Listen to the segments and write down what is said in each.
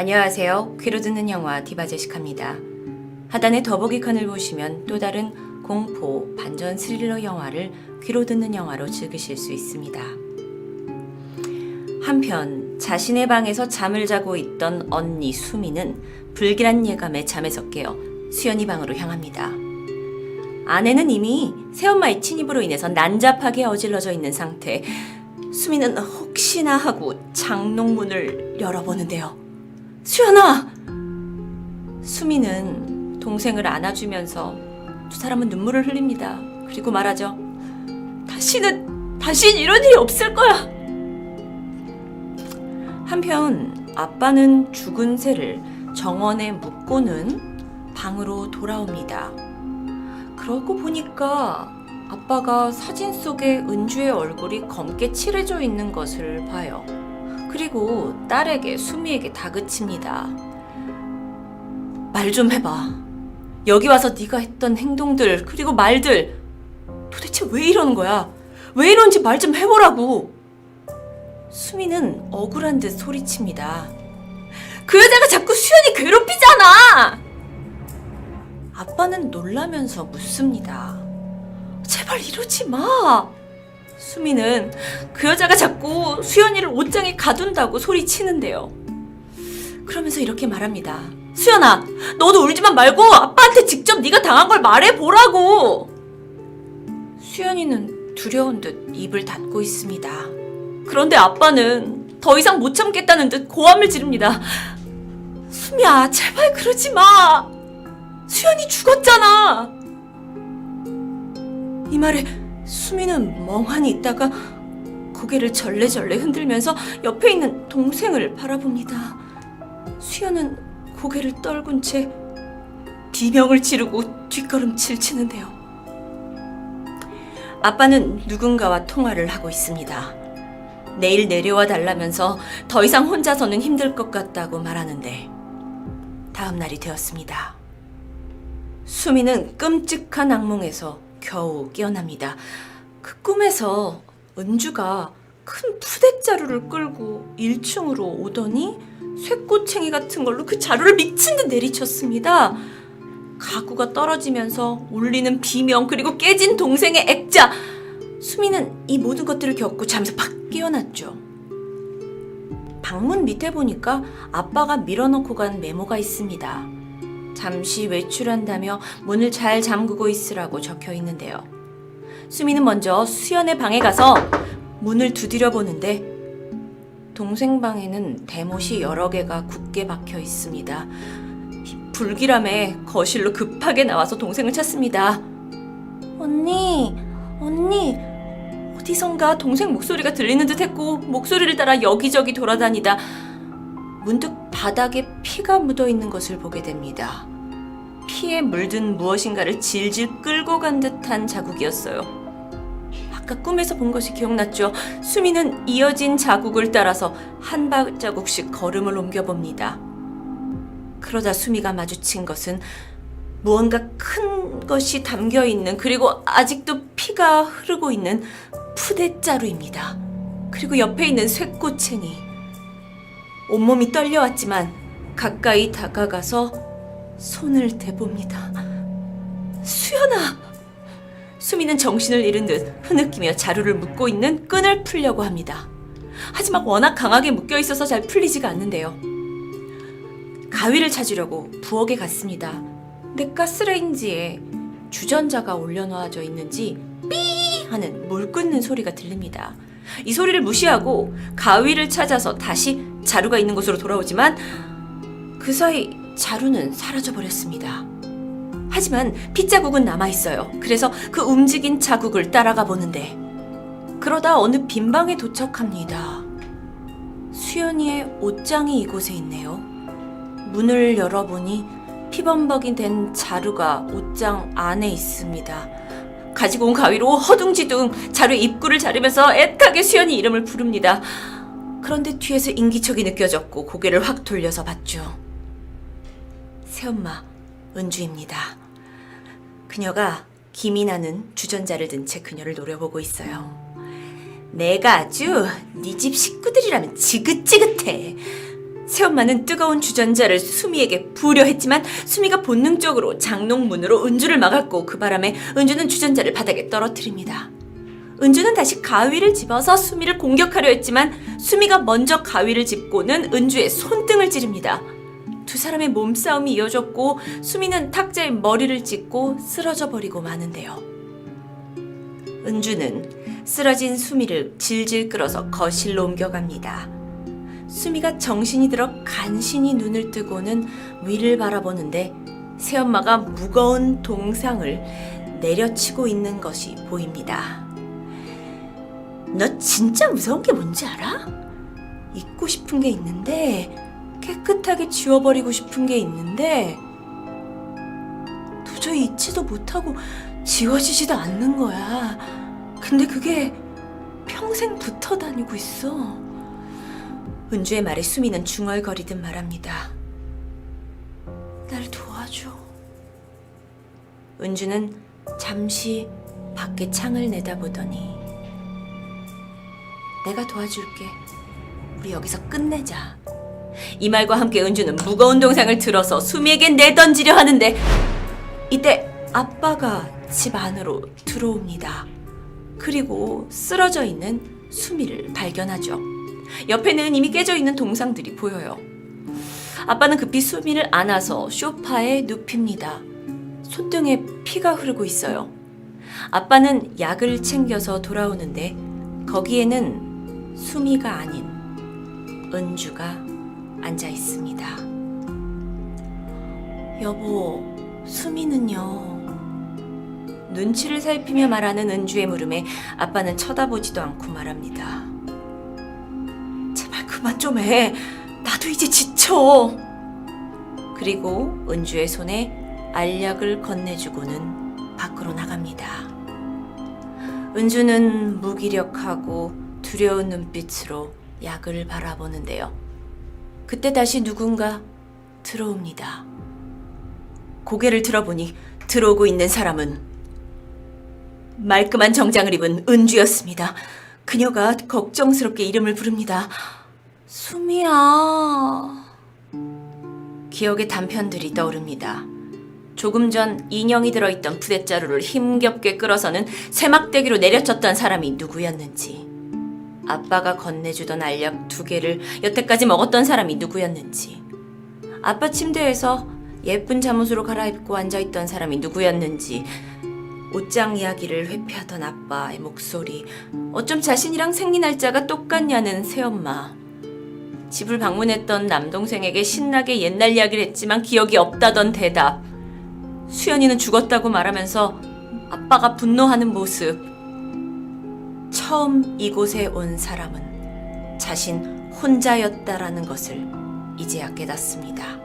안녕하세요. 귀로 듣는 영화 디바제시카입니다. 하단의 더보기 칸을 보시면 또 다른 공포, 반전 스릴러 영화를 귀로 듣는 영화로 즐기실 수 있습니다. 한편 자신의 방에서 잠을 자고 있던 언니 수미는 불길한 예감에 잠에서 깨어 수연이 방으로 향합니다. 아내는 이미 새엄마의 침입으로 인해서 난잡하게 어질러져 있는 상태. 수미는 혹시나 하고 장롱문을 열어보는데요. 수연아! 수미는 동생을 안아주면서 두 사람은 눈물을 흘립니다. 그리고 말하죠. 다신 이런 일이 없을 거야. 한편 아빠는 죽은 새를 정원에 묻고는 방으로 돌아옵니다. 그러고 보니까 아빠가 사진 속에 은주의 얼굴이 검게 칠해져 있는 것을 봐요. 그리고 딸에게 수미에게 다그칩니다. 말 좀 해봐. 여기 와서 네가 했던 행동들 그리고 말들 도대체 왜 이러는 거야? 왜 이런지 말 좀 해보라고. 수미는 억울한 듯 소리칩니다. 그 여자가 자꾸 수연이 괴롭히잖아. 아빠는 놀라면서 묻습니다. 제발 이러지 마. 수미는 그 여자가 자꾸 수연이를 옷장에 가둔다고 소리치는데요. 그러면서 이렇게 말합니다. 수연아, 너도 울지만 말고 아빠한테 직접 네가 당한 걸 말해보라고. 수연이는 두려운 듯 입을 닫고 있습니다. 그런데 아빠는 더 이상 못 참겠다는 듯 고함을 지릅니다. 수미야, 제발 그러지 마. 수연이 죽었잖아. 이 말에 수미는 멍하니 있다가 고개를 절레절레 흔들면서 옆에 있는 동생을 바라봅니다. 수연은 고개를 떨군 채 비명을 지르고 뒷걸음질 치는데요. 아빠는 누군가와 통화를 하고 있습니다. 내일 내려와 달라면서 더 이상 혼자서는 힘들 것 같다고 말하는데 다음 날이 되었습니다. 수미는 끔찍한 악몽에서 겨우 깨어납니다. 그 꿈에서 은주가 큰 푸대자루를 끌고 1층으로 오더니 쇠꼬챙이 같은 걸로 그 자루를 미친 듯 내리쳤습니다. 가구가 떨어지면서 울리는 비명 그리고 깨진 동생의 액자. 수미는 이 모든 것들을 겪고 잠에서 팍 깨어났죠. 방문 밑에 보니까 아빠가 밀어넣고 간 메모가 있습니다. 잠시 외출한다며 문을 잘 잠그고 있으라고 적혀 있는데요. 수미는 먼저 수연의 방에 가서 문을 두드려 보는데 동생 방에는 대못이 여러 개가 굳게 박혀 있습니다. 불길함에 거실로 급하게 나와서 동생을 찾습니다. 언니, 어디선가 동생 목소리가 들리는 듯 했고 목소리를 따라 여기저기 돌아다니다 문득 바닥에 피가 묻어 있는 것을 보게 됩니다. 피에 물든 무엇인가를 질질 끌고 간 듯한 자국이었어요. 아까 꿈에서 본 것이 기억났죠. 수미는 이어진 자국을 따라서 한 발자국씩 걸음을 옮겨봅니다. 그러다 수미가 마주친 것은 무언가 큰 것이 담겨있는 그리고 아직도 피가 흐르고 있는 푸대자루입니다. 그리고 옆에 있는 쇠꼬챙이. 온몸이 떨려왔지만 가까이 다가가서 손을 대봅니다. 수연아! 수미는 정신을 잃은 듯 흐느끼며 자루를 묶고 있는 끈을 풀려고 합니다. 하지만 워낙 강하게 묶여있어서 잘 풀리지가 않는데요. 가위를 찾으려고 부엌에 갔습니다. 근데 가스레인지에 주전자가 올려놓아져 있는지 삐 하는 물 끓는 소리가 들립니다. 이 소리를 무시하고 가위를 찾아서 다시 자루가 있는 곳으로 돌아오지만 그 사이 자루는 사라져버렸습니다. 하지만 핏자국은 남아있어요. 그래서 그 움직인 자국을 따라가 보는데 그러다 어느 빈방에 도착합니다. 수연이의 옷장이 이곳에 있네요. 문을 열어보니 피범벅이 된 자루가 옷장 안에 있습니다. 가지고 온 가위로 허둥지둥 자루의 입구를 자르면서 애타게 수연이 이름을 부릅니다. 그런데 뒤에서 인기척이 느껴졌고 고개를 확 돌려서 봤죠. 새엄마 은주입니다. 그녀가 김이 나는 주전자를 든 채 그녀를 노려보고 있어요. 내가 아주 네 집 식구들이라면 지긋지긋해. 새엄마는 뜨거운 주전자를 수미에게 부으려 했지만 수미가 본능적으로 장롱문으로 은주를 막았고 그 바람에 은주는 주전자를 바닥에 떨어뜨립니다. 은주는 다시 가위를 집어서 수미를 공격하려 했지만 수미가 먼저 가위를 짚고는 은주의 손등을 찌릅니다. 두 사람의 몸싸움이 이어졌고 수미는 탁자에 머리를 찍고 쓰러져 버리고 마는데요. 은주는 쓰러진 수미를 질질 끌어서 거실로 옮겨갑니다. 수미가 정신이 들어 간신히 눈을 뜨고는 위를 바라보는데 새엄마가 무거운 동상을 내려치고 있는 것이 보입니다. 너 진짜 무서운 게 뭔지 알아? 잊고 싶은 게 있는데, 깨끗하게 지워버리고 싶은 게 있는데 도저히 잊지도 못하고 지워지지도 않는 거야. 근데 그게 평생 붙어 다니고 있어. 은주의 말에 수미는 중얼거리듯 말합니다. 날 도와줘. 은주는 잠시 밖에 창을 내다보더니 내가 도와줄게. 우리 여기서 끝내자. 이 말과 함께 은주는 무거운 동상을 들어서 수미에게 내던지려 하는데 이때 아빠가 집 안으로 들어옵니다. 그리고 쓰러져 있는 수미를 발견하죠. 옆에는 이미 깨져 있는 동상들이 보여요. 아빠는 급히 수미를 안아서 소파에 눕힙니다. 손등에 피가 흐르고 있어요. 아빠는 약을 챙겨서 돌아오는데 거기에는 수미가 아닌 은주가 앉아 있습니다. 여보, 수미는요? 눈치를 살피며 말하는 은주의 물음에 아빠는 쳐다보지도 않고 말합니다. 제발 그만 좀 해. 나도 이제 지쳐. 그리고 은주의 손에 알약을 건네주고는 밖으로 나갑니다. 은주는 무기력하고 두려운 눈빛으로 약을 바라보는데요. 그때 다시 누군가 들어옵니다. 고개를 들어보니 들어오고 있는 사람은 말끔한 정장을 입은 은주였습니다. 그녀가 걱정스럽게 이름을 부릅니다. 수미야. 기억의 단편들이 떠오릅니다. 조금 전 인형이 들어있던 부대자루를 힘겹게 끌어서는 세막대기로 내려쳤던 사람이 누구였는지, 아빠가 건네주던 알약 2개를 여태까지 먹었던 사람이 누구였는지, 아빠 침대에서 예쁜 잠옷으로 갈아입고 앉아있던 사람이 누구였는지, 옷장 이야기를 회피하던 아빠의 목소리, 어쩜 자신이랑 생리 날짜가 똑같냐는 새엄마, 집을 방문했던 남동생에게 신나게 옛날 이야기를 했지만 기억이 없다던 대답, 수연이는 죽었다고 말하면서 아빠가 분노하는 모습. 처음 이곳에 온 사람은 자신 혼자였다라는 것을 이제야 깨닫습니다.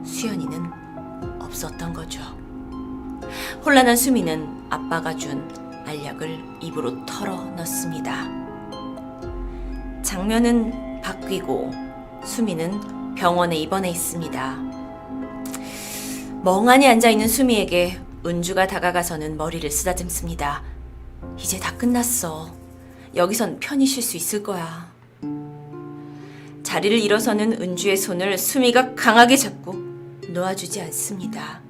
수연이는 없었던 거죠. 혼란한 수미는 아빠가 준 알약을 입으로 털어 넣습니다. 장면은 바뀌고 수미는 병원에 입원해 있습니다. 멍하니 앉아있는 수미에게 은주가 다가가서는 머리를 쓰다듬습니다. 이제 다 끝났어. 여기선 편히 쉴 수 있을 거야. 자리를 일어서는 은주의 손을 수미가 강하게 잡고 놓아주지 않습니다.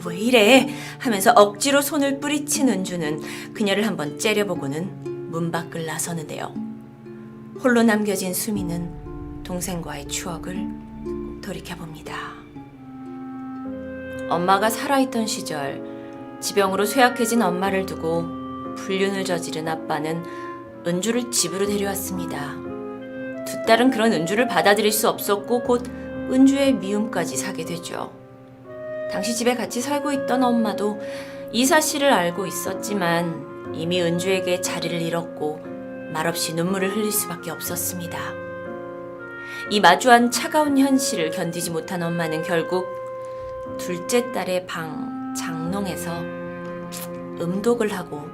왜 이래? 하면서 억지로 손을 뿌리친 은주는 그녀를 한번 째려보고는 문 밖을 나서는데요. 홀로 남겨진 수미는 동생과의 추억을 돌이켜봅니다. 엄마가 살아있던 시절 지병으로 쇠약해진 엄마를 두고 불륜을 저지른 아빠는 은주를 집으로 데려왔습니다. 두 딸은 그런 은주를 받아들일 수 없었고 곧 은주의 미움까지 사게 되죠. 당시 집에 같이 살고 있던 엄마도 이 사실을 알고 있었지만 이미 은주에게 자리를 잃었고 말없이 눈물을 흘릴 수밖에 없었습니다. 이 마주한 차가운 현실을 견디지 못한 엄마는 결국 둘째 딸의 방 장롱에서 음독을 하고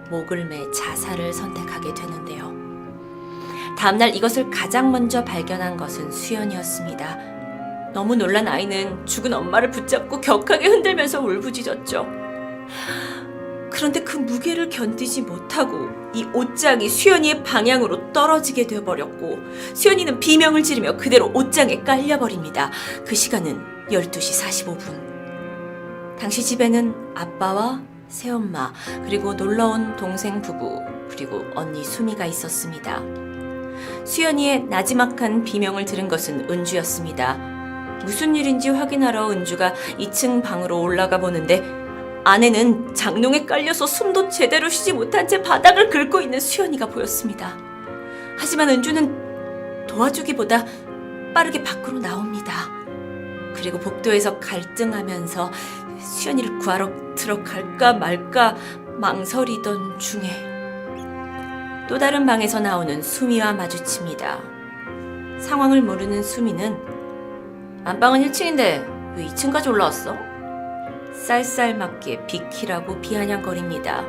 목을 매 자살을 선택하게 되는데요. 다음날 이것을 가장 먼저 발견한 것은 수연이었습니다. 너무 놀란 아이는 죽은 엄마를 붙잡고 격하게 흔들면서 울부짖었죠. 그런데 그 무게를 견디지 못하고 이 옷장이 수연이의 방향으로 떨어지게 되어버렸고 수연이는 비명을 지르며 그대로 옷장에 깔려버립니다. 그 시간은 12시 45분. 당시 집에는 아빠와 새엄마 그리고 놀러온 동생 부부 그리고 언니 수미가 있었습니다. 수연이의 나지막한 비명을 들은 것은 은주였습니다. 무슨 일인지 확인하러 은주가 2층 방으로 올라가 보는데 안에는 장롱에 깔려서 숨도 제대로 쉬지 못한 채 바닥을 긁고 있는 수연이가 보였습니다. 하지만 은주는 도와주기보다 빠르게 밖으로 나옵니다. 그리고 복도에서 갈등하면서 수연이를 구하러 들어갈까 말까 망설이던 중에 또 다른 방에서 나오는 수미와 마주칩니다. 상황을 모르는 수미는 안방은 1층인데 왜 2층까지 올라왔어? 쌀쌀맞게 비키라고 비아냥거립니다.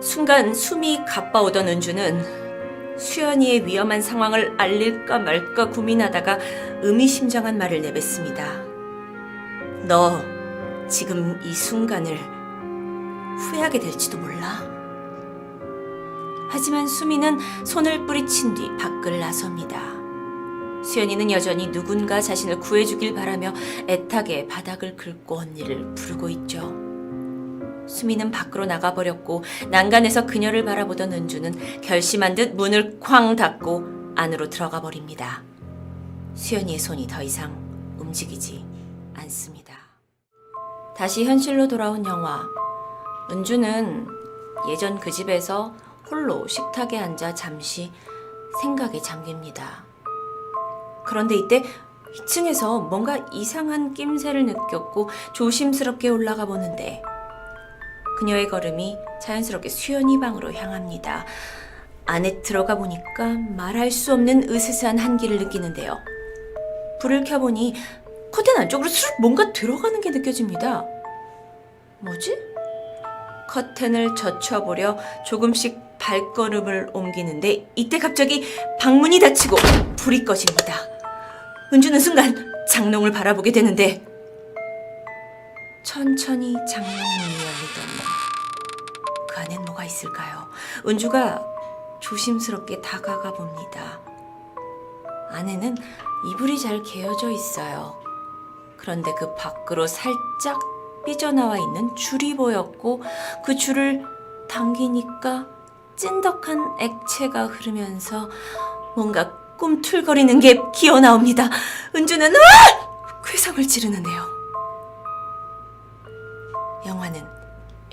순간 숨이 가빠오던 은주는 수연이의 위험한 상황을 알릴까 말까 고민하다가 의미심장한 말을 내뱉습니다. 너 지금 이 순간을 후회하게 될지도 몰라. 하지만 수미는 손을 뿌리친 뒤 밖을 나섭니다. 수연이는 여전히 누군가 자신을 구해주길 바라며 애타게 바닥을 긁고 언니를 부르고 있죠. 수미는 밖으로 나가버렸고 난간에서 그녀를 바라보던 은주는 결심한 듯 문을 쾅 닫고 안으로 들어가 버립니다. 수연이의 손이 더 이상 움직이지 않습니다. 다시 현실로 돌아온 영화. 은주는 예전 그 집에서 홀로 식탁에 앉아 잠시 생각에 잠깁니다. 그런데 이때 2층에서 뭔가 이상한 낌새를 느꼈고 조심스럽게 올라가 보는데 그녀의 걸음이 자연스럽게 수연이 방으로 향합니다. 안에 들어가 보니까 말할 수 없는 으스스한 한기를 느끼는데요. 불을 켜보니 커튼 안쪽으로 쑥 뭔가 들어가는 게 느껴집니다. 뭐지? 커튼을 젖혀보려 조금씩 발걸음을 옮기는데 이때 갑자기 방문이 닫히고 불이 꺼집니다. 은주는 순간 장롱을 바라보게 되는데 천천히 장롱문이 열리더니 그 안엔 뭐가 있을까요? 은주가 조심스럽게 다가가 봅니다. 안에는 이불이 잘 개어져 있어요. 그런데 그 밖으로 살짝 삐져나와 있는 줄이 보였고 그 줄을 당기니까 찐덕한 액체가 흐르면서 뭔가 꿈틀거리는 게 기어나옵니다. 은주는 괴성을 지르는데요. 영화는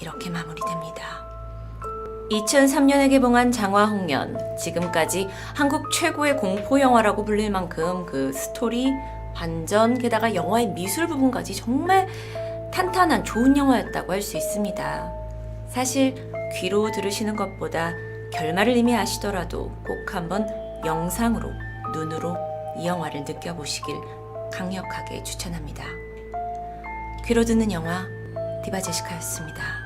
이렇게 마무리됩니다. 2003년에 개봉한 장화홍련. 지금까지 한국 최고의 공포 영화라고 불릴 만큼 그 스토리, 반전, 게다가 영화의 미술 부분까지 정말 탄탄한 좋은 영화였다고 할 수 있습니다. 사실 귀로 들으시는 것보다 결말을 이미 아시더라도 꼭 한번 영상으로, 눈으로 이 영화를 느껴보시길 강력하게 추천합니다. 귀로 듣는 영화 디바제시카였습니다.